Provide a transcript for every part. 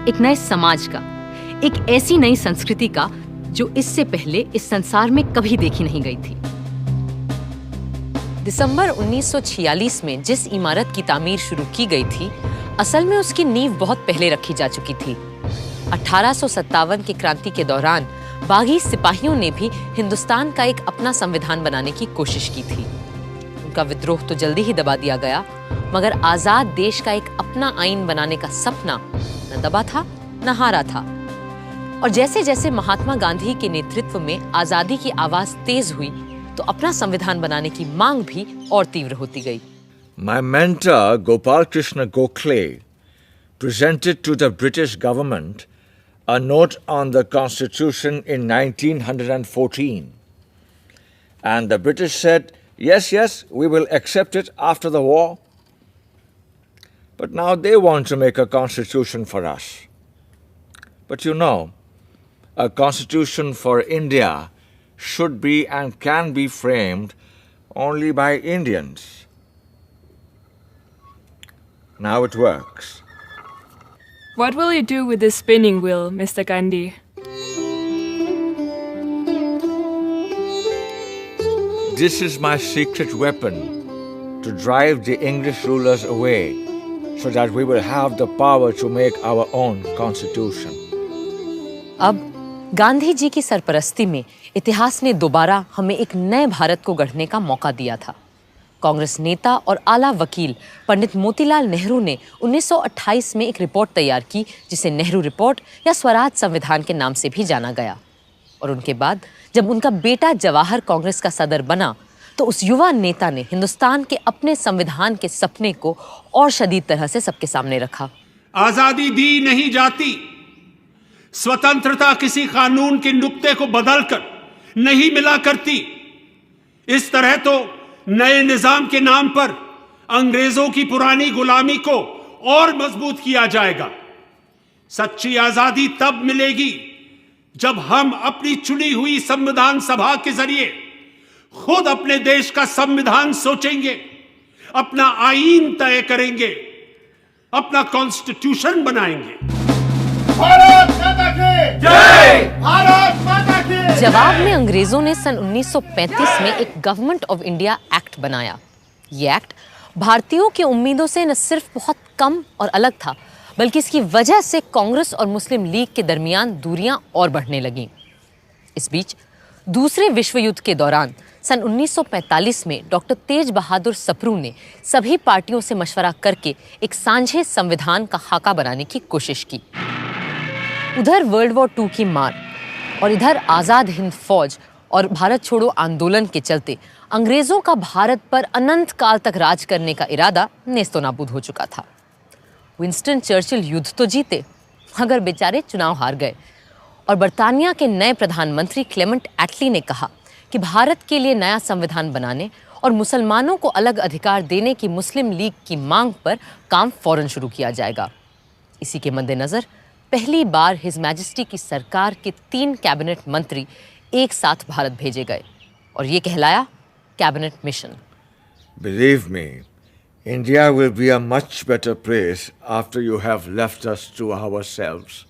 एक नए समाज का, एक ऐसी नई संस्कृति का जो इससे पहले इस संसार में कभी देखी नहीं गई थी। दिसंबर 1946 में जिस इमारत की तामीर शुरू की गई थी, असल में उसकी नींव बहुत पहले रखी जा चुकी थी। 1857 की क्रांति के दौरान बागी सिपाहियों ने भी हिंदुस्तान का एक अपना संविधान बनाने की कोशिश की थी। उनका विद्रोह तो जल्दी ही दबा दिया गया, मगर आजाद देश का एक अपना आईन बनाने का सपना न दबा था न हारा था। और जैसे जैसे महात्मा गांधी के नेतृत्व में आजादी की आवाज तेज हुई, तो अपना संविधान बनाने की मांग भी और तीव्र होती गई। My mentor Gopal Krishna Gokhale presented to the British government a note on the Constitution in 1914. And the British said, yes, we will accept it after the war. But now they want to make a constitution for us. But you know, a constitution for India should be and can be framed only by Indians. Now it works. What will you do with this spinning wheel, Mr. Gandhi? This is my secret weapon to drive the English rulers away so that we will have the power to make our own constitution. अब गांधी जी की सरपरस्ती में इतिहास ने दोबारा हमें एक नए भारत को गढ़ने का मौका दिया था। कांग्रेस नेता और आला वकील पंडित मोतीलाल नेहरू ने 1928 में एक रिपोर्ट तैयार की, जिसे नेहरू रिपोर्ट या स्वराज संविधान के नाम से भी जाना गया। और उनके बाद जब उनका बेटा जवाहर कांग्रेस का सदर बना, तो उस युवा नेता ने हिंदुस्तान के अपने संविधान के सपने को और शदीद तरह से सबके सामने रखा। आजादी दी नहीं जाती, स्वतंत्रता किसी कानून के नुक्ते को बदलकर नहीं मिला करती। इस तरह तो नए निजाम के नाम पर अंग्रेजों की पुरानी गुलामी को और मजबूत किया जाएगा। सच्ची आजादी तब मिलेगी जब हम अपनी चुनी हुई संविधान सभा के जरिए खुद अपने देश का संविधान सोचेंगे, अपना आईन तय करेंगे, अपना कॉन्स्टिट्यूशन बनाएंगे। भारत माता की जय! भारत माता की जय! जवाब में अंग्रेजों ने सन 1935 में एक गवर्नमेंट ऑफ इंडिया एक्ट बनाया। ये एक्ट भारतीयों की उम्मीदों से न सिर्फ बहुत कम और अलग था, बल्कि इसकी वजह से कांग्रेस और मुस्लिम लीग के दरमियान दूरियां और बढ़ने लगीं। इस बीच दूसरे विश्व युद्ध के दौरान सन 1945 में डॉक्टर तेज बहादुर सप्रू ने सभी पार्टियों से मशवरा करके एक सांझे संविधान का खाका बनाने की कोशिश की। उधर वर्ल्ड वॉर II की मार और इधर आज़ाद हिंद फौज और भारत छोड़ो आंदोलन के चलते अंग्रेजों का भारत पर अनंत काल तक राज करने का इरादा नेस्तो नाबूद हो चुका था। विंस्टन चर्चिल युद्ध तो जीते, मगर बेचारे चुनाव हार गए। और बर्तानिया के नए प्रधानमंत्री क्लेमेंट एटली ने कहा कि भारत के लिए नया संविधान बनाने और मुसलमानों को अलग अधिकार देने की मुस्लिम लीग की मांग पर काम फौरन शुरू किया जाएगा। इसी के मद्देनजर पहली बार हिज मैजेस्टी की सरकार के 3 कैबिनेट मंत्री एक साथ भारत भेजे गए और ये कहलाया cabinet mission. Believe me, India will be a much better place after you have left us to ourselves.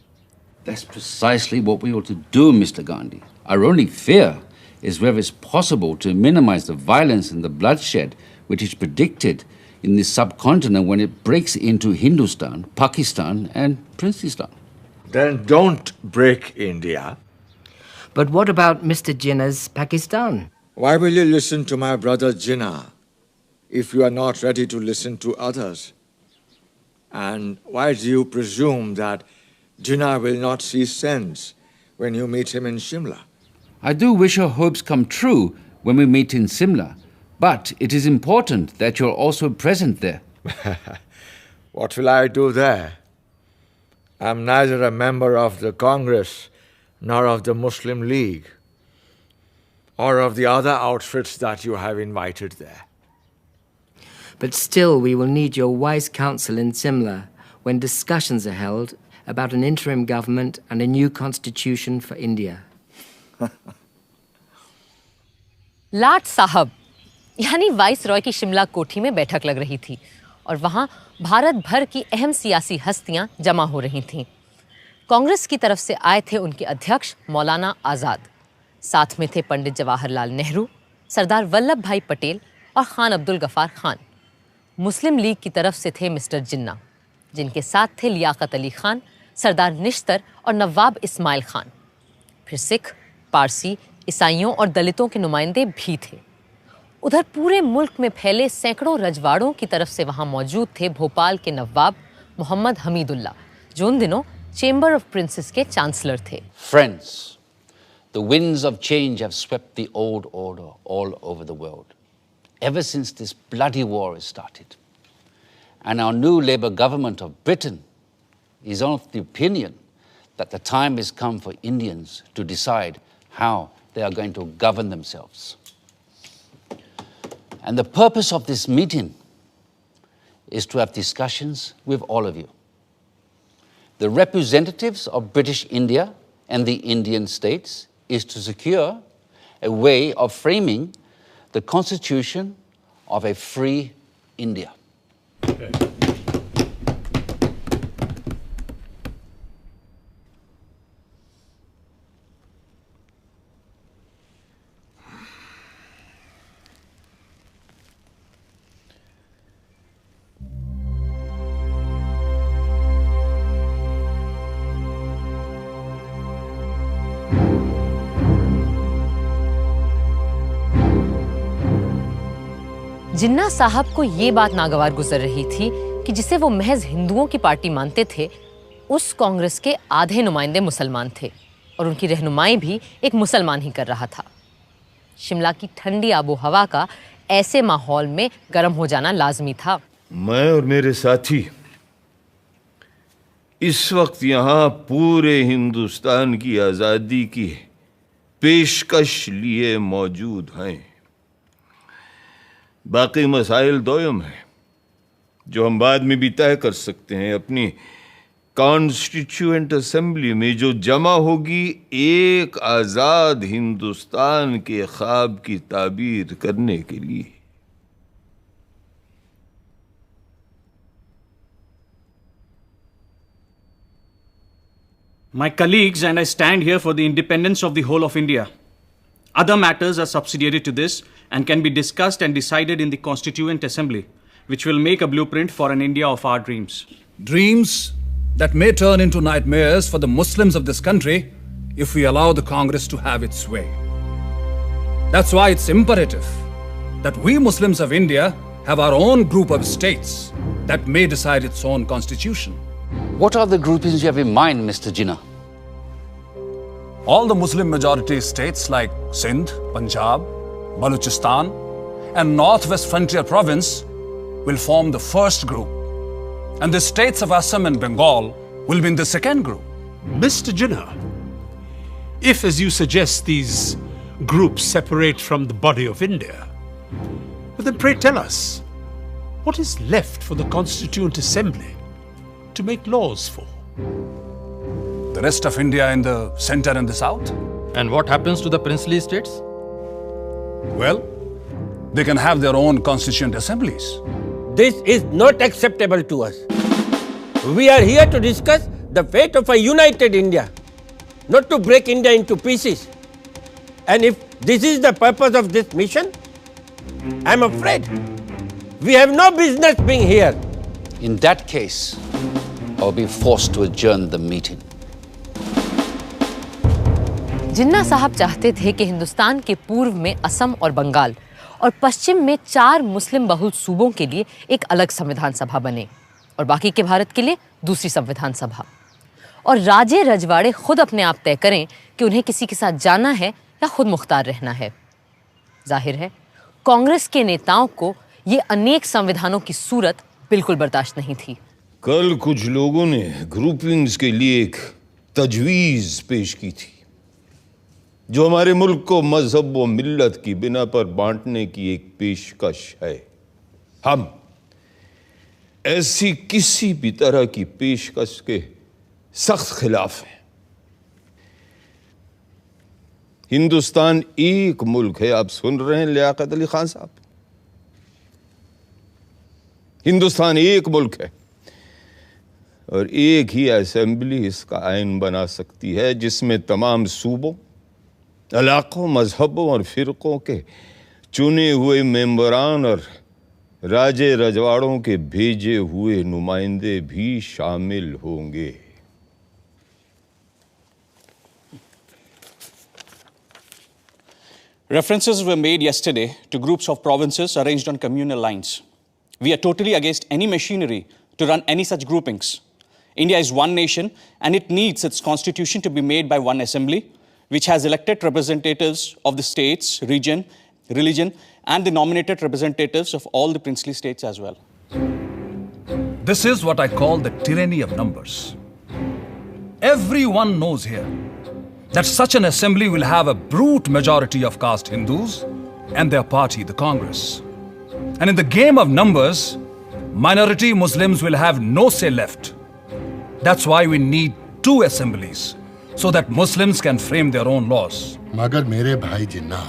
That's precisely what we ought to do, Mr. Gandhi. Our only fear is whether it's possible to minimize the violence and the bloodshed which is predicted in this subcontinent when it breaks into Hindustan, Pakistan and Princeton. Then don't break India. But what about Mr. Jinnah's Pakistan? Why will you listen to my brother Jinnah if you are not ready to listen to others? And why do you presume that Jinnah will not see sense when you meet him in Shimla? I do wish our hopes come true when we meet in Simla, but it is important that you're also present there. What will I do there? I'm neither a member of the Congress nor of the Muslim League or of the other outfits that you have invited there. But still, we will need your wise counsel in Simla when discussions are held about an interim government and a new constitution for India. लाट साहब यानी vice Roy की शिमला कोठी में बैठक लग रही थी और वहां भारत भर की अहम सियासी हस्तियां जमा हो रही थीं। कांग्रेस की तरफ से आए थे उनके अध्यक्ष मौलाना आज़ाद, साथ में थे पंडित जवाहरलाल नेहरू, सरदार वल्लभ भाई पटेल और खान अब्दुल गफ्फार खान। मुस्लिम लीग की तरफ से थे मिस्टर जिन्ना, जिनके साथ थे लियाकत अली खान, सरदार निश्तर और नवाब इस्माइल खान। फिर सिख, पारसी, ईसाइयों और दलितों के नुमाइंदे भी थे। उधर पूरे मुल्क में फैले सैकड़ों रजवाड़ों की तरफ से वहां मौजूद थे भोपाल के नवाब मोहम्मद हमीदुल्ला, जो उन दिनों चेंबर ऑफ प्रिंसेस के चांसलर थे। Friends, the winds of change have swept the old order all over the world, ever since this bloody war has started. And our new Labour government of Britain is of the opinion that the time has come for Indians to decide how they are going to govern themselves. And the purpose of this meeting is to have discussions with all of you. The representatives of British India and the Indian states is to secure a way of framing the constitution of a free India. जिन्ना साहब को ये बात नागवार गुजर रही थी कि जिसे वो महज हिंदुओं की पार्टी मानते थे, उस कांग्रेस के आधे नुमाइंदे मुसलमान थे और उनकी रहनुमाई भी एक मुसलमान ही कर रहा था। शिमला की ठंडी आबो हवा का ऐसे माहौल में गर्म हो जाना लाजमी था। मैं और मेरे साथी इस वक्त यहाँ पूरे हिंदुस्तान की आज़ादी की पेशकश लिए मौजूद हैं। बाकी मसाइल दोयम हैं जो हम बाद में भी तय कर सकते हैं। अपनी कॉन्स्टिट्यूएंट असेंबली में जो जमा होगी एक आज़ाद हिंदुस्तान के ख्वाब की ताबीर करने के लिए। My colleagues and I stand here for the independence of the whole of India. Other matters are subsidiary to this and can be discussed and decided in the Constituent Assembly, which will make a blueprint for an India of our dreams. Dreams that may turn into nightmares for the Muslims of this country if we allow the Congress to have its way. That's why it's imperative that we Muslims of India have our own group of states that may decide its own constitution. What are the groupings you have in mind, Mr. Jinnah? All the Muslim majority states like Sindh, Punjab, Balochistan, and Northwest Frontier Province will form the first group, and the states of Assam and Bengal will be in the second group. Mr. Jinnah, if, as you suggest, these groups separate from the body of India, then pray tell us, what is left for the Constituent Assembly to make laws for? The rest of India in the center and the south? And what happens to the princely states? Well, they can have their own constituent assemblies. This is not acceptable to us. We are here to discuss the fate of a united India, not to break India into pieces. And if this is the purpose of this mission, I'm afraid we have no business being here. In that case, I'll be forced to adjourn the meeting. जिन्ना साहब चाहते थे कि हिंदुस्तान के पूर्व में असम और बंगाल और पश्चिम में 4 मुस्लिम बहुल सूबों के लिए एक अलग संविधान सभा बने और बाकी के भारत के लिए दूसरी संविधान सभा, और राजे रजवाड़े खुद अपने आप तय करें कि उन्हें किसी के साथ जाना है या खुद मुख्तार रहना है। जाहिर है कांग्रेस के नेताओं को ये अनेक संविधानों की सूरत बिल्कुल बर्दाश्त नहीं थी। कल कुछ लोगों ने ग्रुपिंग्स के लिए एक तजवीज़ पेश की थी जो हमारे मुल्क को मजहब व मिल्लत की बिना पर बांटने की एक पेशकश है। हम ऐसी किसी भी तरह की पेशकश के सख्त खिलाफ हैं। हिंदुस्तान एक मुल्क है, आप सुन रहे हैं लियाकत अली खान साहब, हिंदुस्तान एक मुल्क है। और एक ही असेंबली इसका आइन बना सकती है जिसमें तमाम सूबों, इलाकों, मजहबों और फिरकों के चुने हुए मेंबरान और राजे रजवाड़ों के भेजे हुए नुमाइंदे भी शामिल होंगे। References were made yesterday to groups of provinces arranged on communal lines. We are totally against any machinery to run any such groupings. India is one nation and it needs its constitution to be made by one assembly, which has elected representatives of the states, region, religion, and the nominated representatives of all the princely states as well. This is what I call the tyranny of numbers. Everyone knows here that such an assembly will have a brute majority of caste Hindus and their party, the Congress. And in the game of numbers, minority Muslims will have no say left. That's why we need two assemblies, so that Muslims can frame their own laws. मगर मेरे भाई जिन्ना,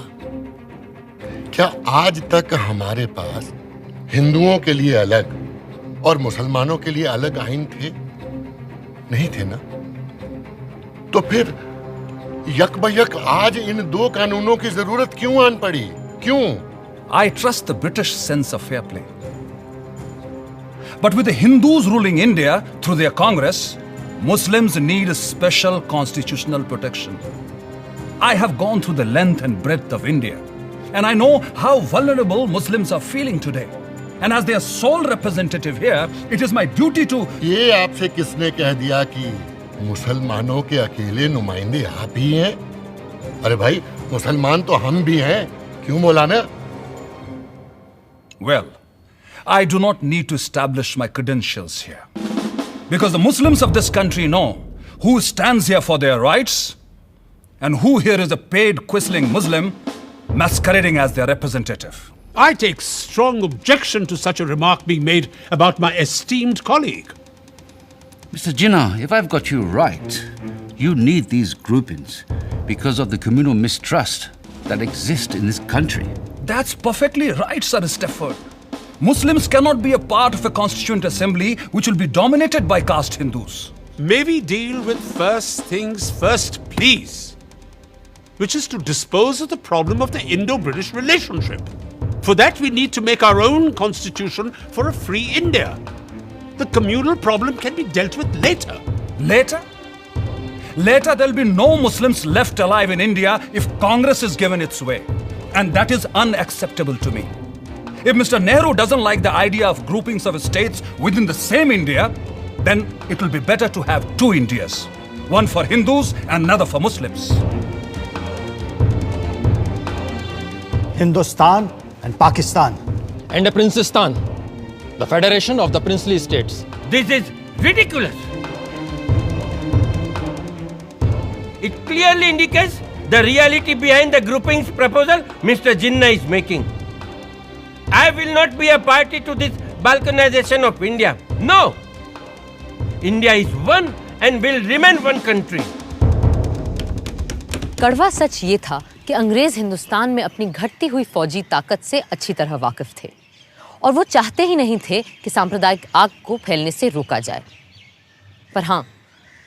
क्या आज तक हमारे पास हिंदुओं के लिए अलग और मुसलमानों के लिए अलग आइन थे? नहीं थे ना? तो फिर यकबयक आज इन दो कानूनों की जरूरत क्यों आन पड़ी? क्यों? I trust the British sense of fair play. But with the Hindus ruling India through their Congress, Muslims need a special constitutional protection. I have gone through the length and breadth of India, and I know how vulnerable Muslims are feeling today. And as their sole representative here, it is my duty to... ये आपसे किसने कह दिया कि मुसलमानों के अकेले नुमाइंदे आप ही हैं? अरे भाई, मुसलमान तो हम भी हैं, क्यों मौलाना? Well, I do not need to establish my credentials here. Because the Muslims of this country know who stands here for their rights and who here is a paid quisling Muslim masquerading as their representative. I take strong objection to such a remark being made about my esteemed colleague. Mr. Jinnah, if I've got you right, you need these groupings because of the communal mistrust that exists in this country. That's perfectly right, Sir Stafford. Muslims cannot be a part of a constituent assembly which will be dominated by caste Hindus. May we deal with first things first, please, which is to dispose of the problem of the Indo-British relationship. For that, we need to make our own constitution for a free India. The communal problem can be dealt with later. Later? Later, there'll be no Muslims left alive in India if Congress is given its way. And that is unacceptable to me. If Mr. Nehru doesn't like the idea of groupings of states within the same India, then it will be better to have two Indias. One for Hindus and another for Muslims. Hindustan and Pakistan. And a Princestan, the federation of the princely states. This is ridiculous. It clearly indicates the reality behind the groupings proposal Mr. Jinnah is making. I will not be a party to this balkanization of India. No! India is one and will remain one country. कड़वा सच ये था कि अंग्रेज हिंदुस्तान में अपनी घटती हुई फौजी ताकत से अच्छी तरह वाकिफ थे और वो चाहते ही नहीं थे कि सांप्रदायिक आग को फैलने से रोका जाए। पर हाँ,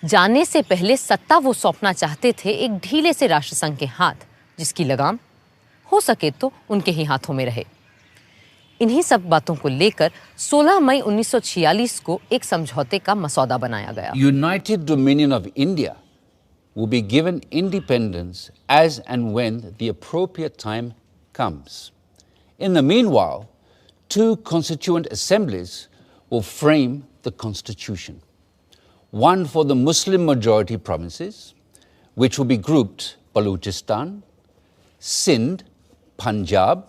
जाने से पहले सत्ता वो सौंपना चाहते थे एक ढीले से राष्ट्रसंघ के हाथ, जिसकी लगाम हो सके तो उनके ही हाथों में रहे। इन्हीं सब बातों को लेकर 16 मई 1946 को एक समझौते का मसौदा बनाया गया। United Dominion of India will be given independence as and when the appropriate time comes. In the meanwhile, two constituent assemblies will frame the constitution. One for the Muslim majority provinces, which will be grouped Balochistan, Sindh, Punjab,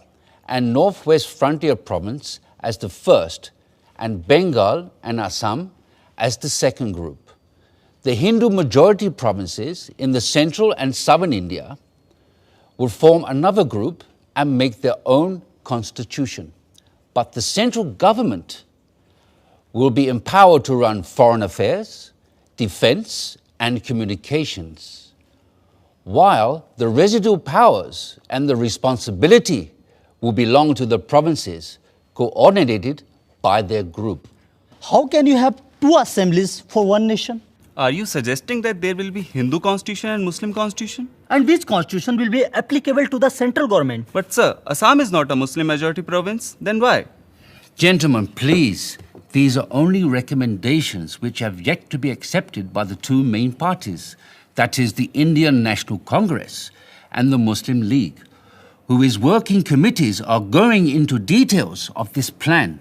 and Northwest Frontier Province as the first, and Bengal and Assam as the second group. The Hindu majority provinces in the central and southern India will form another group and make their own constitution. But the central government will be empowered to run foreign affairs, defense, and communications, while the residual powers and the responsibility will belong to the provinces coordinated by their group. How can you have two assemblies for one nation. Are you suggesting that there will be Hindu constitution and Muslim constitution? And which constitution will be applicable to the central government? But sir, Assam is not a Muslim majority province. Then why? Gentlemen, please. These are only recommendations which have yet to be accepted by the two main parties. That is the Indian National Congress and the Muslim League, whose working committees are going into details of this plan.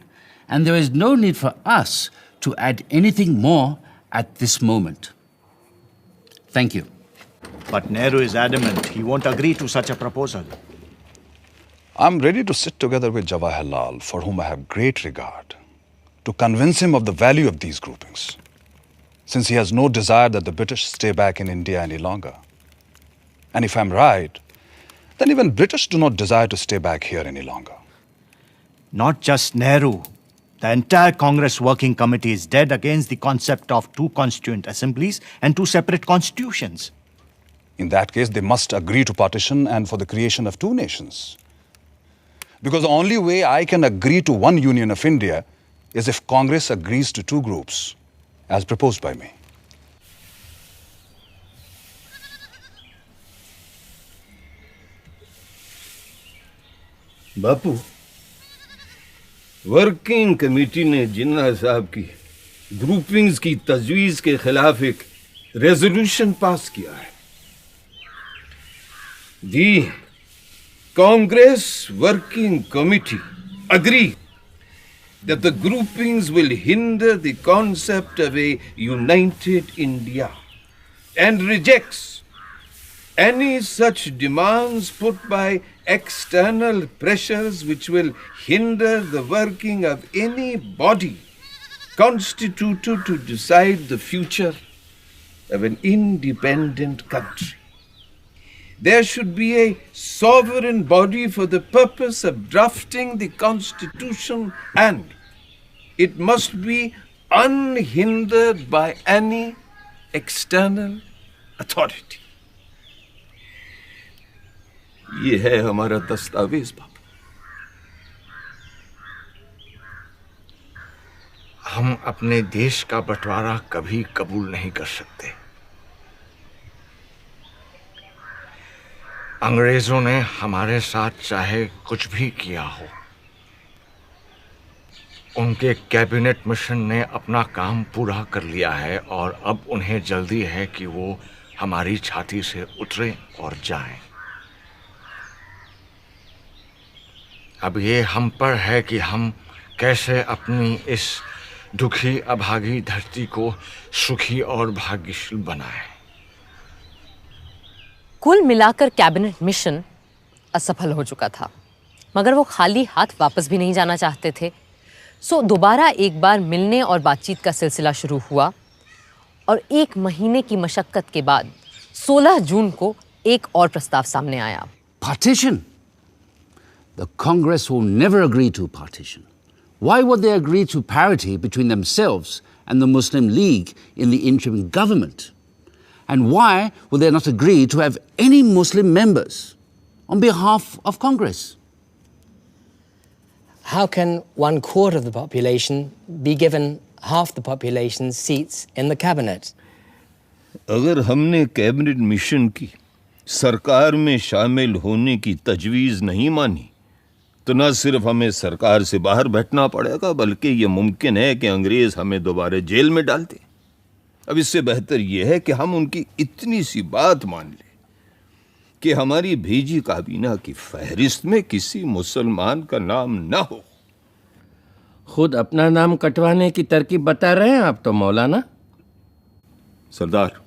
And there is no need for us to add anything more at this moment. Thank you. But Nehru is adamant he won't agree to such a proposal. I'm ready to sit together with Jawaharlal, for whom I have great regard, to convince him of the value of these groupings, since he has no desire that the British stay back in India any longer. And if I'm right, then even British do not desire to stay back here any longer. Not just Nehru. The entire Congress Working Committee is dead against the concept of two constituent assemblies and two separate constitutions. In that case, they must agree to partition and for the creation of two nations. Because the only way I can agree to one union of India is if Congress agrees to two groups, as proposed by me. Bapu, working committee ने जिन्ना साहब की groupings की तजवीज के खिलाफ एक resolution pass किया है। The Congress Working Committee agree that the groupings will hinder the concept of a united India and rejects any such demands put by external pressures which will hinder the working of any body constituted to decide the future of an independent country. There should be a sovereign body for the purpose of drafting the constitution, and it must be unhindered by any external authority. ये है हमारा दस्तावेज बाबू। हम अपने देश का बंटवारा कभी कबूल नहीं कर सकते। अंग्रेजों ने हमारे साथ चाहे कुछ भी किया हो, उनके कैबिनेट मिशन ने अपना काम पूरा कर लिया है और अब उन्हें जल्दी है कि वो हमारी छाती से उतरे और जाएं। अब ये हम पर है कि हम कैसे अपनी इस दुखी अभागी धरती को सुखी और भाग्यशील बनाएं। कुल मिलाकर कैबिनेट मिशन असफल हो चुका था, मगर वो खाली हाथ वापस भी नहीं जाना चाहते थे। सो दोबारा एक बार मिलने और बातचीत का सिलसिला शुरू हुआ और 1 महीने की मशक्कत के बाद 16 जून को एक और प्रस्ताव सामने आया। Partition? The Congress will never agree to partition. Why would they agree to parity between themselves and the Muslim League in the interim government? And why would they not agree to have any Muslim members on behalf of Congress? How can 1/4 of the population be given half the population's seats in the cabinet? अगर हमने cabinet mission की सरकार में शामिल होने की तजवीज़ नहीं मानी तो न सिर्फ हमें सरकार से बाहर बैठना पड़ेगा, बल्कि ये मुमकिन है कि अंग्रेज हमें दोबारा जेल में डाल दें। अब इससे बेहतर यह है कि हम उनकी इतनी सी बात मान लें कि हमारी भेजी काबीना की फहरिस्त में किसी मुसलमान का नाम न हो। खुद अपना नाम कटवाने की तरकीब बता रहे हैं आप तो मौलाना। सरदार,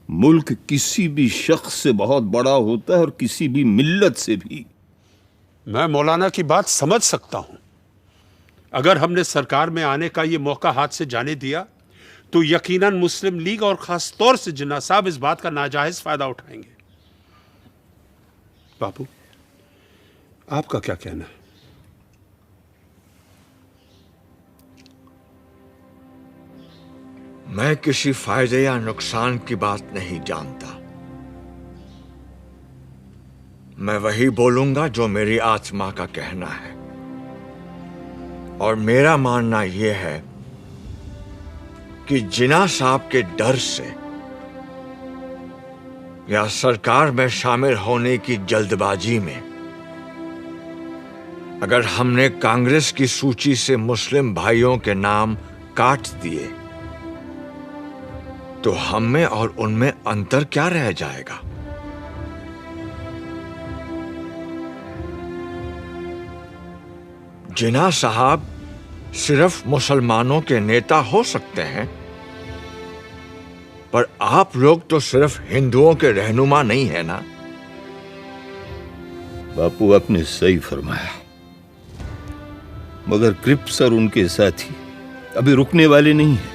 मुल्क किसी भी शख्स से बहुत बड़ा होता है और किसी भी मिल्लत से भी। मैं मौलाना की बात समझ सकता हूं। अगर हमने सरकार में आने का ये मौका हाथ से जाने दिया तो यकीनन मुस्लिम लीग और खास तौर से जिन्ना साहब इस बात का नाजायज फायदा उठाएंगे। बापू, आपका क्या कहना है? मैं किसी फायदे या नुकसान की बात नहीं जानता। मैं वही बोलूंगा जो मेरी आत्मा का कहना है, और मेरा मानना यह है कि जिन्ना साहब के डर से या सरकार में शामिल होने की जल्दबाजी में अगर हमने कांग्रेस की सूची से मुस्लिम भाइयों के नाम काट दिए तो हम में और उनमें अंतर क्या रह जाएगा? जिन्ना साहब सिर्फ मुसलमानों के नेता हो सकते हैं, पर आप लोग तो सिर्फ हिंदुओं के रहनुमा नहीं है ना? बापू आपने सही फरमाया, मगर क्रिप्स और उनके साथी अभी रुकने वाले नहीं हैं।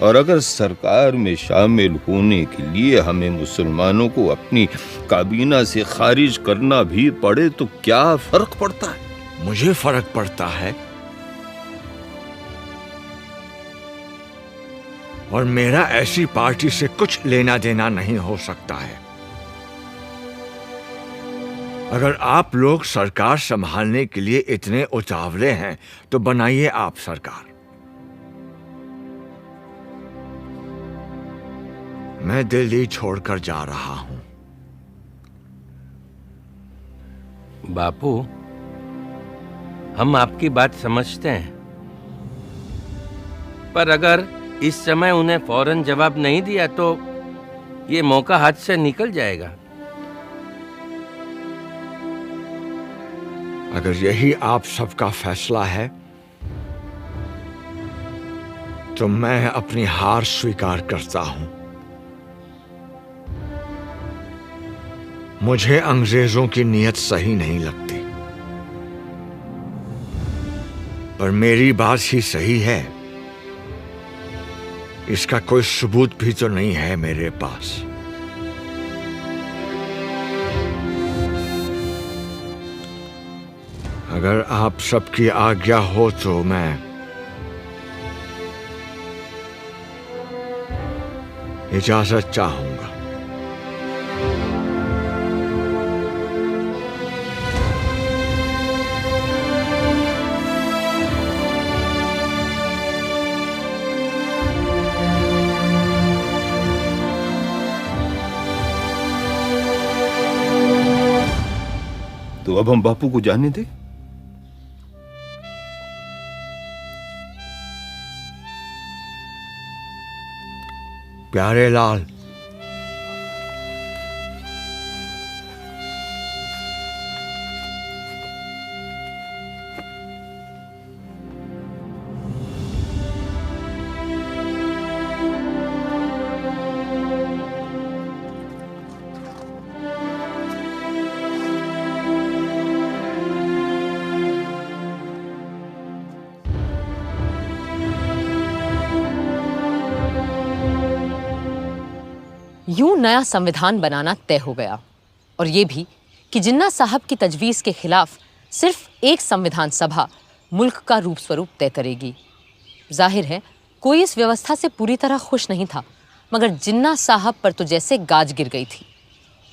और अगर सरकार में शामिल होने के लिए हमें मुसलमानों को अपनी काबीना से खारिज करना भी पड़े तो क्या फर्क पड़ता है? मुझे फर्क पड़ता है, और मेरा ऐसी पार्टी से कुछ लेना देना नहीं हो सकता है। अगर आप लोग सरकार संभालने के लिए इतने उतावले हैं तो बनाइए आप सरकार। मैं दिल्ली छोड़कर जा रहा हूं। बापू, हम आपकी बात समझते हैं, पर अगर इस समय उन्हें फौरन जवाब नहीं दिया तो ये मौका हाथ से निकल जाएगा। अगर यही आप सबका फैसला है तो मैं अपनी हार स्वीकार करता हूं। मुझे अंग्रेजों की नीयत सही नहीं लगती, पर मेरी बात ही सही है, इसका कोई सबूत भी तो नहीं है मेरे पास। अगर आप सबकी आज्ञा हो तो मैं इजाजत चाहूंगा। तो अब हम बापू को जाने दें। प्यारे लाल, यूं नया संविधान बनाना तय हो गया, और ये भी कि जिन्ना साहब की तजवीज़ के खिलाफ सिर्फ एक संविधान सभा मुल्क का रूप स्वरूप तय करेगी। जाहिर है कोई इस व्यवस्था से पूरी तरह खुश नहीं था, मगर जिन्ना साहब पर तो जैसे गाज गिर गई थी,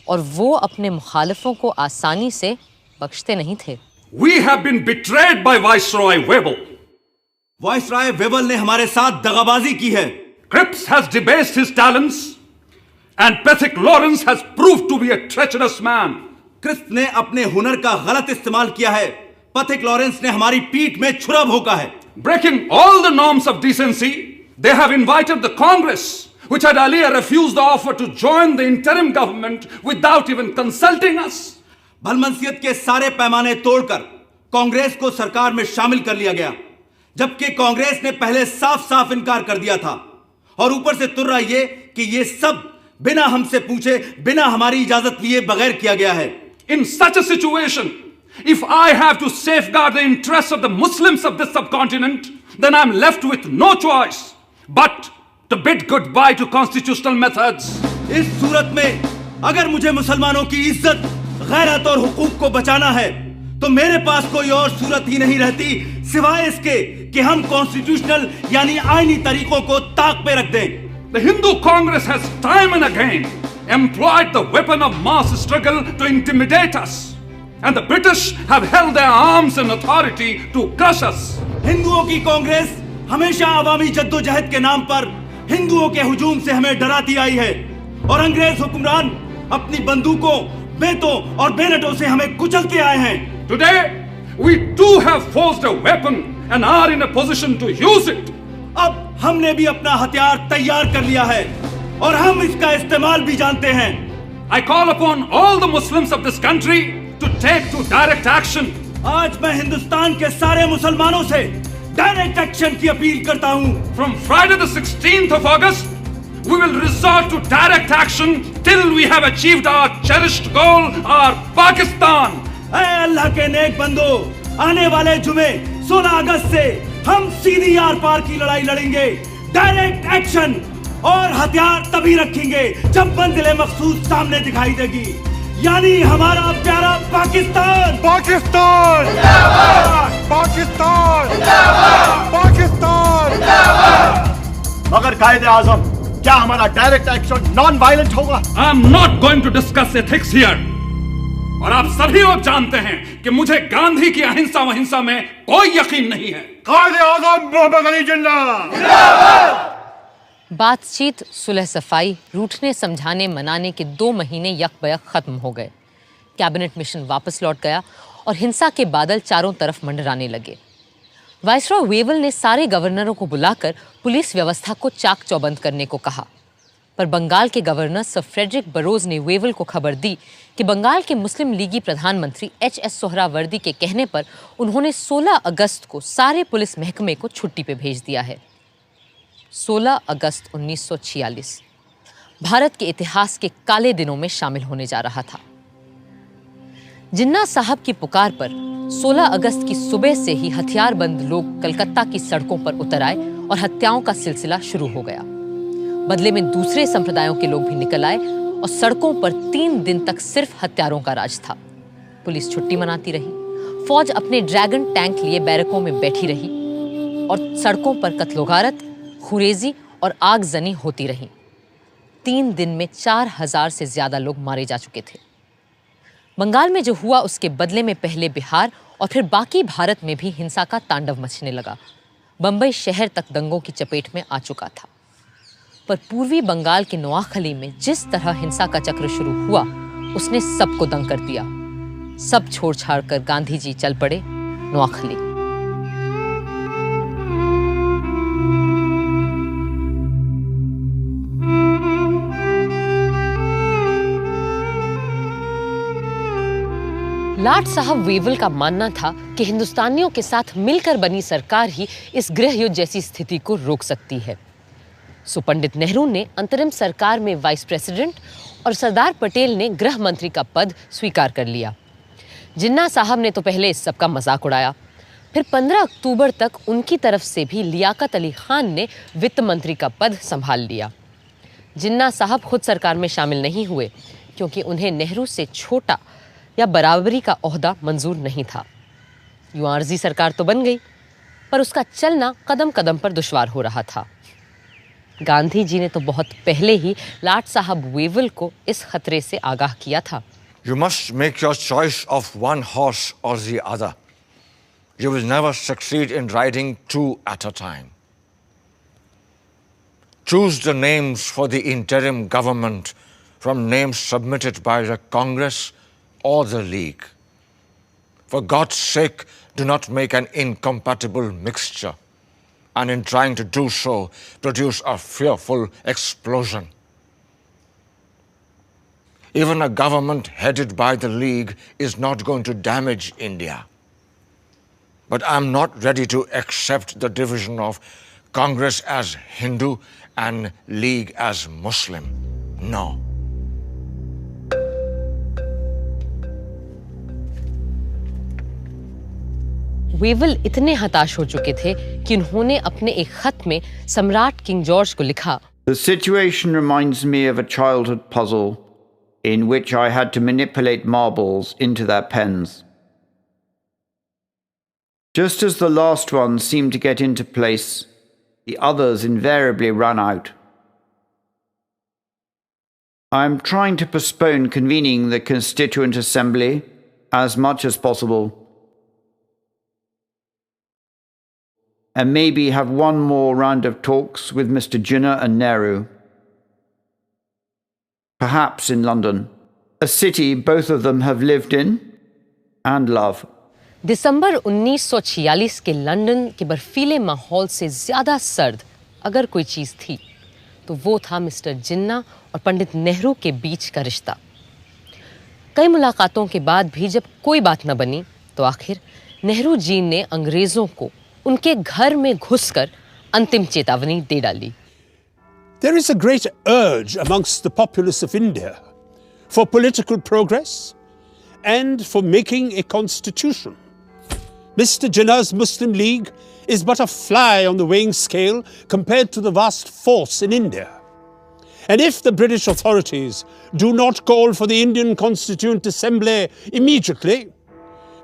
और वो अपने मुखालिफों को आसानी से बख्शते नहीं थे। We have been betrayed by Viceroy Webble. Viceroy Wavell ने हमारे साथ दगाबाजी की है। Cripps has debased his talents, and Pethick Lawrence has proved to be a treacherous man. Cripps ने अपने हुनर का गलत इस्तेमाल किया है। पेथिक लॉरेंस ने हमारी पीठ में छुरा भोंका है। Breaking all the norms of decency, they have invited the Congress, which had earlier refused the offer, to join the interim government without even consulting us. भलमनसियत के सारे पैमाने तोड़कर कांग्रेस को सरकार में शामिल कर लिया गया, जबकि कांग्रेस ने पहले साफ साफ इनकार कर दिया था। और ऊपर से तुर्रा ये कि ये सब बिना हमसे पूछे, बिना हमारी इजाजत लिए बगैर किया गया है। In such a situation, if I have to safeguard the interests of the Muslims of this subcontinent, then I'm left with no choice but to bid goodbye to constitutional methods. इस सूरत में अगर मुझे मुसलमानों की इज्जत, गैरत और हुकूक को बचाना है तो मेरे पास कोई और सूरत ही नहीं रहती सिवाय इसके कि हम कॉन्स्टिट्यूशनल यानी आईनी तरीकों को ताक पे रख दें। The Hindu Congress has time and again employed the weapon of mass struggle to intimidate us, and the British have held their arms in authority to crush us. हिंदुओं की कांग्रेस हमेशा अवामी जद्दोजहद के नाम पर हिंदुओं के हुजूम से हमें डराती आई है और अंग्रेज हुक्मरान अपनी बंदूकों, बेतों और बेनटों से हमें कुचल के आए हैं। Today, we too have forged a weapon and are in a position to use it. अब हमने भी अपना हथियार तैयार कर लिया है और हम इसका इस्तेमाल भी जानते हैं। I call upon all the Muslims of this country to take to direct action. आज मैं हिंदुस्तान के सारे मुसलमानों से डायरेक्ट एक्शन की अपील करता हूँ। From Friday the 16th of August, we will resort to direct action till we have achieved our cherished goal, our Pakistan. ऐ अल्लाह के नेक बंदो, आने वाले जुमे 16 अगस्त से हम सीधी आर पार की लड़ाई लड़ेंगे। डायरेक्ट एक्शन और हथियार तभी रखेंगे जब मंजिल मखसूस सामने दिखाई देगी, यानी हमारा प्यारा पाकिस्तान। पाकिस्तान पाकिस्तान पाकिस्तान। मगर कायदे आजम, क्या हमारा डायरेक्ट एक्शन नॉन वायलेंट होगा? I am not going to discuss ethics here. और आप सभी लोग जानते हैं कि मुझे गांधी की अहिंसा वहिंसा में कोई यकीन नहीं है। कायदे आजम मोहम्मद अली जिन्ना। बातचीत, सुलह सफाई, रूठने समझाने मनाने के 2 महीने यकबयक खत्म हो गए। कैबिनेट मिशन वापस लौट गया और हिंसा के बादल चारों तरफ मंडराने लगे। वाइसरॉय वेवल ने सारे गवर्नरों को बुलाकर पुलिस व्यवस्था को चाक चौबंद करने को कहा, पर बंगाल के गवर्नर सर फ्रेडरिक बरोज ने वेवल को खबर दी कि बंगाल के मुस्लिम लीगी प्रधानमंत्री एच.एस. सोहरावर्दी के कहने पर उन्होंने 16 अगस्त को सारे पुलिस महकमे को छुट्टी पे भेज दिया है। 16 अगस्त 1946 भारत के इतिहास के काले दिनों में शामिल होने जा रहा था। जिन्ना साहब की पुकार पर 16 अगस्त की सुबह से ही हथियारबंद लोग कलकत्ता की सड़कों पर उतर आए और हत्याओं का सिलसिला शुरू हो गया। बदले में दूसरे संप्रदायों के लोग भी निकल आए और सड़कों पर 3 दिन तक सिर्फ हत्यारों का राज था। पुलिस छुट्टी मनाती रही, फौज अपने ड्रैगन टैंक लिए बैरकों में बैठी रही और सड़कों पर कत्लोगारत, खुरेजी और आगजनी होती रही। 3 दिन में 4000 से ज्यादा लोग मारे जा चुके थे। बंगाल में जो हुआ उसके बदले में पहले बिहार और फिर बाकी भारत में भी हिंसा का तांडव मचने लगा। बंबई शहर तक दंगों की चपेट में आ चुका था, पर पूर्वी बंगाल के नोआखली में जिस तरह हिंसा का चक्र शुरू हुआ उसने सबको दंग कर दिया। सब छोड़ छाड़ कर गांधी जी चल पड़े नोआखली। लाट साहब वेवल का मानना था कि हिंदुस्तानियों के साथ मिलकर बनी सरकार ही इस गृह युद्ध जैसी स्थिति को रोक सकती है। सो पंडित नेहरू ने अंतरिम सरकार में वाइस प्रेसिडेंट और सरदार पटेल ने गृह मंत्री का पद स्वीकार कर लिया। जिन्ना साहब ने तो पहले इस सब का मजाक उड़ाया, फिर 15 अक्टूबर तक उनकी तरफ से भी लियाकत अली खान ने वित्त मंत्री का पद संभाल लिया। जिन्ना साहब खुद सरकार में शामिल नहीं हुए क्योंकि उन्हें नेहरू से छोटा या बराबरी का ओहदा मंजूर नहीं था। यूं आर्जी सरकार तो बन गई, पर उसका चलना कदम कदम पर दुश्वार हो रहा था। गांधी जी ने तो बहुत पहले ही लाट साहब वेवल को इस खतरे से आगाह किया था। You must make your choice of one horse or the other. You will never succeed in riding 2 at a time. Choose the names for the interim government from names submitted by the Congress or the League. For God's sake, do not make an incompatible mixture, and in trying to do so, produce a fearful explosion. Even a government headed by the League is not going to damage India. But I'm not ready to accept the division of Congress as Hindu and League as Muslim. No. Wavell इतने हताश हो चुके थे कि उन्होंने अपने एक खत में सम्राट किंग जॉर्ज को लिखा, The situation reminds me of a childhood puzzle in which I had to manipulate marbles into their pens. Just as the last one seemed to get into place, the others invariably ran out. I am trying to postpone convening the Constituent Assembly as much as possible. and maybe have one more round of talks with Mr. Jinnah and Nehru. Perhaps in London, a city both of them have lived in and love. दिसंबर 1946 के London के बर्फीले माहौल से ज़्यादा सर्द अगर कोई चीज़ थी तो वो था मिस्टर जिन्ना और पंडित नेहरू के बीच का रिश्ता। कई मुलाकातों के बाद भी जब कोई बात न बनी तो आखिर नेहरू जी ने अंग्रेज़ों को उनके घर में घुसकर अंतिम चेतावनी दे डाली। There is a great urge amongst the populace of India for political progress and for making a constitution. Mr. Jinnah's Muslim League is but a fly on the weighing scale compared to the vast force in India. And if the British authorities do not call for the Indian Constituent Assembly immediately,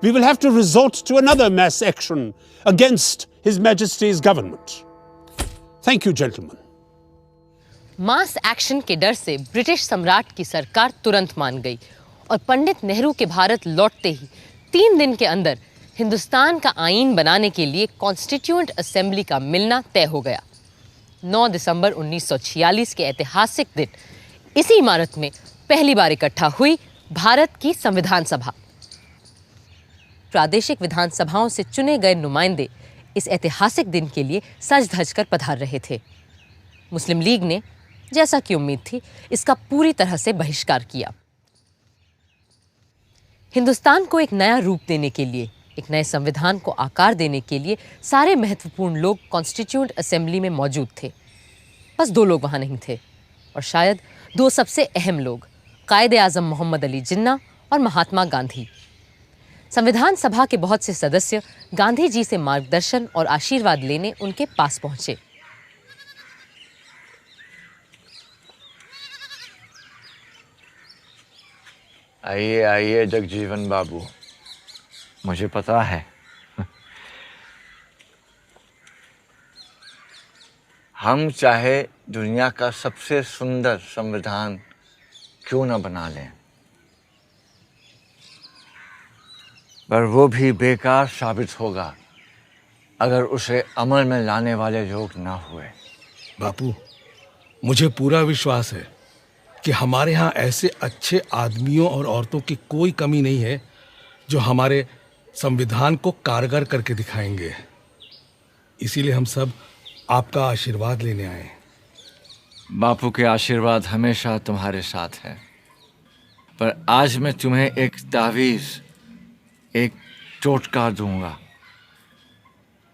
we will have to resort to another mass action against His Majesty's government. Thank you, gentlemen. Mass action के डर से British सम्राट की सरकार तुरंत मान गई और पंडित नेहरू के भारत लौटते ही 3 दिन के अंदर हिंदुस्तान का आईन बनाने के लिए कॉन्स्टिट्यूएंट असेंबली का मिलना तय हो गया। 9 दिसंबर 1946 के ऐतिहासिक दिन इसी इमारत में पहली बार इकट्ठा हुई भारत की संविधान सभा। प्रादेशिक विधानसभाओं से चुने गए नुमाइंदे इस ऐतिहासिक दिन के लिए सज धज कर पधार रहे थे। मुस्लिम लीग ने, जैसा कि उम्मीद थी, इसका पूरी तरह से बहिष्कार किया। हिंदुस्तान को एक नया रूप देने के लिए, एक नए संविधान को आकार देने के लिए सारे महत्वपूर्ण लोग कॉन्स्टिट्यूएंट असेंबली में मौजूद थे। बस 2 लोग वहां नहीं थे, और शायद 2 सबसे अहम लोग, कायदे आज़म मोहम्मद अली जिन्ना और महात्मा गांधी। संविधान सभा के बहुत से सदस्य गांधी जी से मार्गदर्शन और आशीर्वाद लेने उनके पास पहुंचे। आइए आइए जगजीवन बाबू, मुझे पता है हम चाहे दुनिया का सबसे सुंदर संविधान क्यों न बना लें, पर वो भी बेकार साबित होगा अगर उसे अमल में लाने वाले लोग ना हुए। बापू, मुझे पूरा विश्वास है कि हमारे यहाँ ऐसे अच्छे आदमियों और औरतों की कोई कमी नहीं है जो हमारे संविधान को कारगर करके दिखाएंगे। इसीलिए हम सब आपका आशीर्वाद लेने आए। बापू के आशीर्वाद हमेशा तुम्हारे साथ है, पर आज मैं तुम्हें एक तावीज़, एक टोटका दूंगा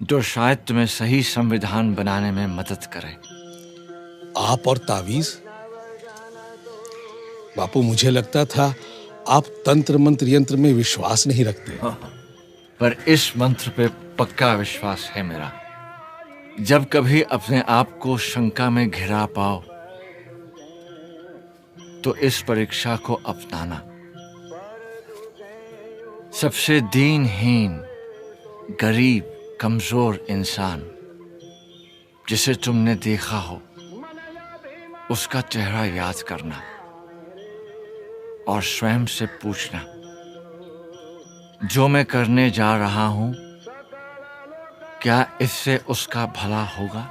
जो शायद तुम्हें सही संविधान बनाने में मदद करे। आप और तावीज़? बापू, मुझे लगता था आप तंत्र मंत्र यंत्र में विश्वास नहीं रखते। पर इस मंत्र पे पक्का विश्वास है मेरा। जब कभी अपने आप को शंका में घिरा पाओ तो इस परीक्षा को अपनाना। सबसे दीनहीन, गरीब, कमजोर इंसान जिसे तुमने देखा हो उसका चेहरा याद करना और स्वयं से पूछना, जो मैं करने जा रहा हूं क्या इससे उसका भला होगा?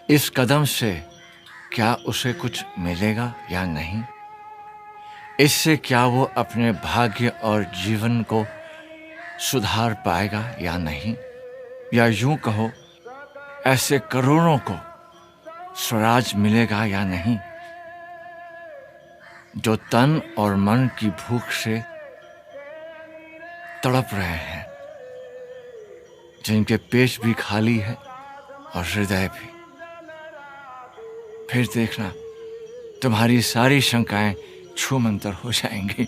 इस कदम से क्या उसे कुछ मिलेगा या नहीं? इससे क्या वो अपने भाग्य और जीवन को सुधार पाएगा या नहीं? या यूं कहो, ऐसे करोड़ों को स्वराज मिलेगा या नहीं जो तन और मन की भूख से तड़प रहे हैं, जिनके पेट भी खाली है और हृदय भी। फिर देखना, तुम्हारी सारी शंकाएं छूमंतर हो जाएंगी।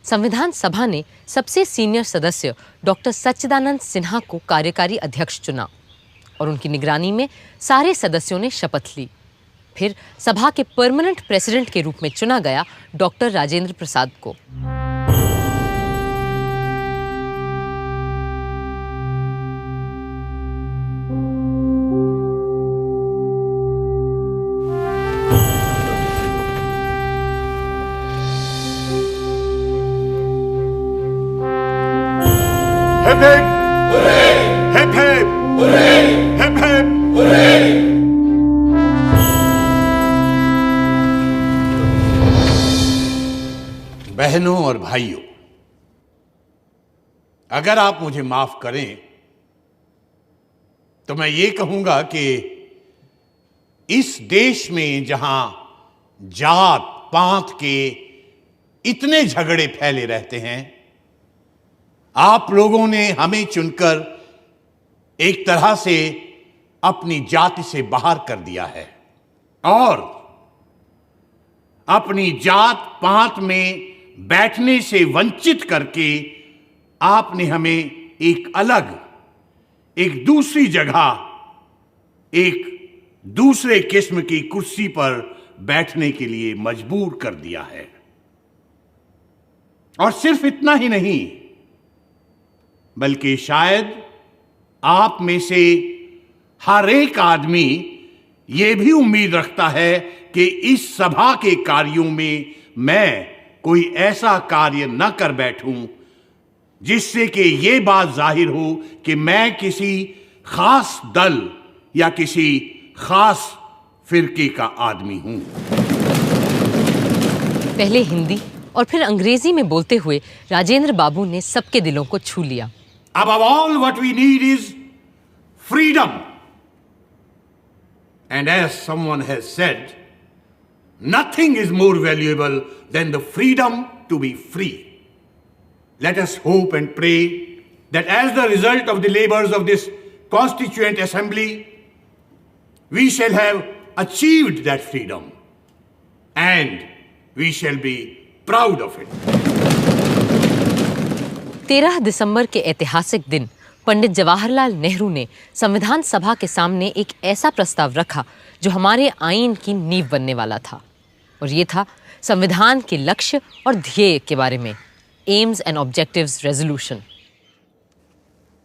संविधान सभा ने सबसे सीनियर सदस्य डॉक्टर सच्चिदानंद सिन्हा को कार्यकारी अध्यक्ष चुना और उनकी निगरानी में सारे सदस्यों ने शपथ ली। फिर सभा के परमानेंट प्रेसिडेंट के रूप में चुना गया डॉक्टर राजेंद्र प्रसाद को। Hip hip! Hooray! Hip hip! Hooray! Hip hip! Hooray! बहनों और भाइयों, अगर आप मुझे माफ करें तो मैं ये कहूंगा कि इस देश में जहां जात पात के इतने झगड़े फैले रहते हैं, आप लोगों ने हमें चुनकर एक तरह से अपनी जाति से बाहर कर दिया है और अपनी जात पात में बैठने से वंचित करके आपने हमें एक अलग, एक दूसरी जगह, एक दूसरे किस्म की कुर्सी पर बैठने के लिए मजबूर कर दिया है। और सिर्फ इतना ही नहीं, बल्कि शायद आप में से हर एक आदमी यह भी उम्मीद रखता है कि इस सभा के कार्यों में मैं कोई ऐसा कार्य न कर बैठूं जिससे कि यह बात जाहिर हो कि मैं किसी खास दल या किसी खास फिरके का आदमी हूं। पहले हिंदी और फिर अंग्रेजी में बोलते हुए राजेंद्र बाबू ने सबके दिलों को छू लिया। Above all, what we need is freedom. And as someone has said, nothing is more valuable than the freedom to be free. Let us hope and pray that as the result of the labors of this Constituent Assembly, we shall have achieved that freedom and we shall be proud of it. 13 दिसंबर के ऐतिहासिक दिन पंडित जवाहरलाल नेहरू ने संविधान सभा के सामने एक ऐसा प्रस्ताव रखा जो हमारे आईन की नींव बनने वाला था, और ये था संविधान के लक्ष्य और ध्येय के बारे में, AIIMS and objectives resolution.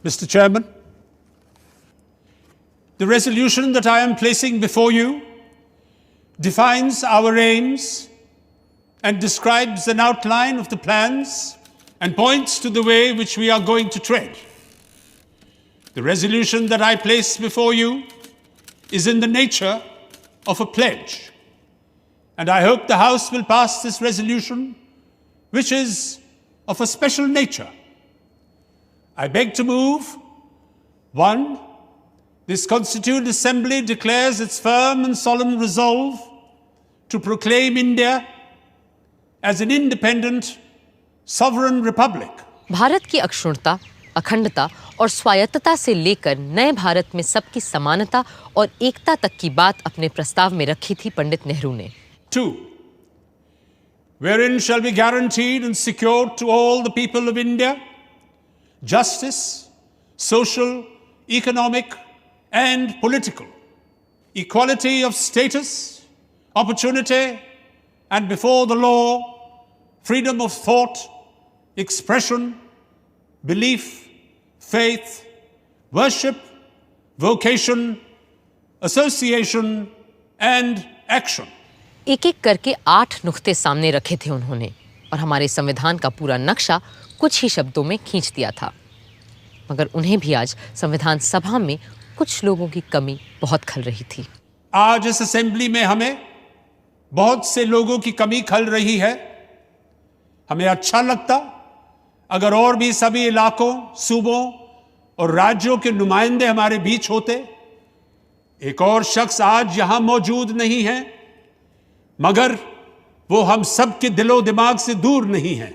Mr. Chairman, the resolution that I am placing before you defines our aims and describes an outline of the plans and points to the way which we are going to tread. The resolution that I place before you is in the nature of a pledge, and I hope the House will pass this resolution, which is of a special nature. I beg to move, 1, this Constituent Assembly declares its firm and solemn resolve to proclaim India as an independent sovereign republic. Bharat की अक्षुण्णता, अखंडता और स्वायत्तता से लेकर नए भारत में सबकी समानता और एकता तक की बात अपने प्रस्ताव में रखी थी पंडित नेहरू ने। 2, wherein shall be guaranteed and secured to all the people of India justice, social, economic and political, equality of status, opportunity and before the law, freedom of thought, expression, belief, faith, worship, vocation, association and action. एक एक करके 8 नुक्ते सामने रखे थे उन्होंने, और हमारे संविधान का पूरा नक्शा कुछ ही शब्दों में खींच दिया था। मगर उन्हें भी आज संविधान सभा में कुछ लोगों की कमी बहुत खल रही थी। आज इस असेंबली में हमें बहुत से लोगों की कमी खल रही है। हमें अच्छा लगता अगर और भी सभी इलाकों, सूबों और राज्यों के नुमाइंदे हमारे बीच होते। एक और शख्स आज यहां मौजूद नहीं है, मगर वो हम सब के दिलो दिमाग से दूर नहीं है।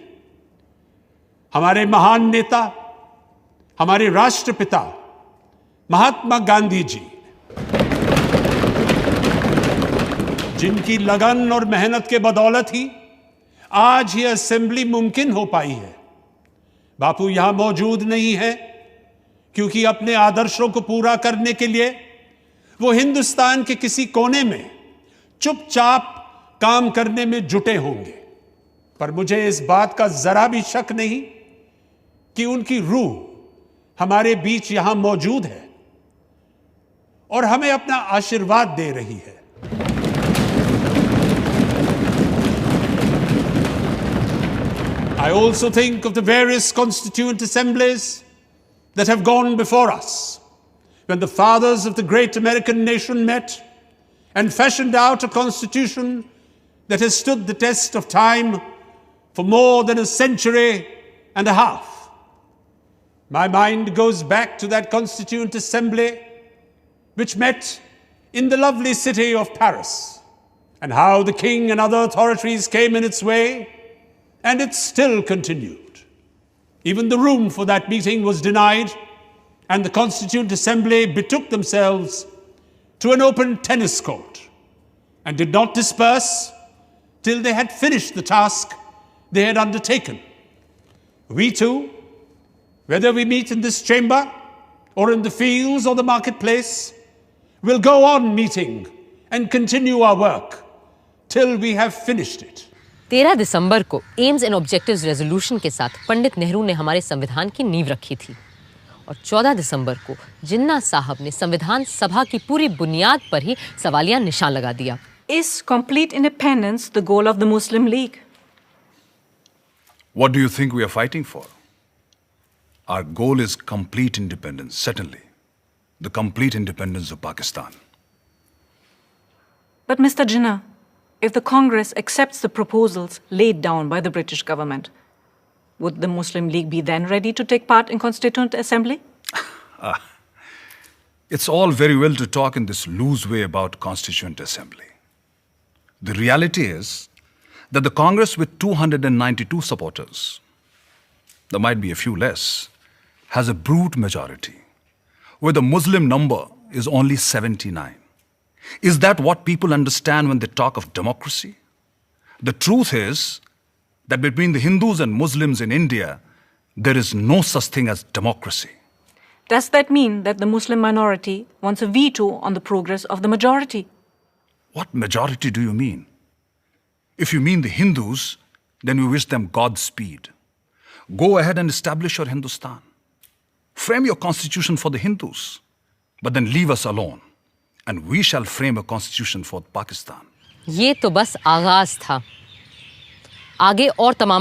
हमारे महान नेता, हमारे राष्ट्रपिता महात्मा गांधी जी, जिनकी लगन और मेहनत के बदौलत ही आज ये असेंबली मुमकिन हो पाई है। बापू यहां मौजूद नहीं है क्योंकि अपने आदर्शों को पूरा करने के लिए वो हिंदुस्तान के किसी कोने में चुपचाप काम करने में जुटे होंगे, पर मुझे इस बात का जरा भी शक नहीं कि उनकी रूह हमारे बीच यहां मौजूद है और हमें अपना आशीर्वाद दे रही है। I also think of the various constituent assemblies that have gone before us, when the fathers of the great American nation met and fashioned out a constitution that has stood the test of time for more than a century and a half. My mind goes back to that Constituent Assembly which met in the lovely city of Paris, and how the king and other authorities came in its way, and it still continued. Even the room for that meeting was denied, and the Constituent Assembly betook themselves to an open tennis court and did not disperse till they had finished the task they had undertaken. We too, whether we meet in this chamber or in the fields or the marketplace, will go on meeting and continue our work till we have finished it. 13 दिसंबर को AIIMS and objectives resolution के साथ पंडित नेहरू ने हमारे संविधान की नींव रखी थी और 14 दिसंबर को जिन्ना साहब ने संविधान सभा की पूरी बुनियाद पर ही सवालिया निशान लगा दिया। Is complete independence the goal of the Muslim League? What do you think we are fighting for? Our goal is complete independence, certainly. The complete independence of Pakistan. But Mr. Jinnah, if the Congress accepts the proposals laid down by the British government, would the Muslim League be then ready to take part in Constituent Assembly? It's all very well to talk in this loose way about Constituent Assembly. The reality is that the Congress with 292 supporters, there might be a few less, has a brute majority, where the Muslim number is only 79. Is that what people understand when they talk of democracy? The truth is that between the Hindus and Muslims in India, there is no such thing as democracy. Does that mean that the Muslim minority wants a veto on the progress of the majority? What majority do you mean? If you mean the Hindus, then we wish them Godspeed. Go ahead and establish your Hindustan. Frame your constitution for the Hindus, but then leave us alone, and we shall frame a constitution for Pakistan. ये तो बस आगाज था, आगे और तमाम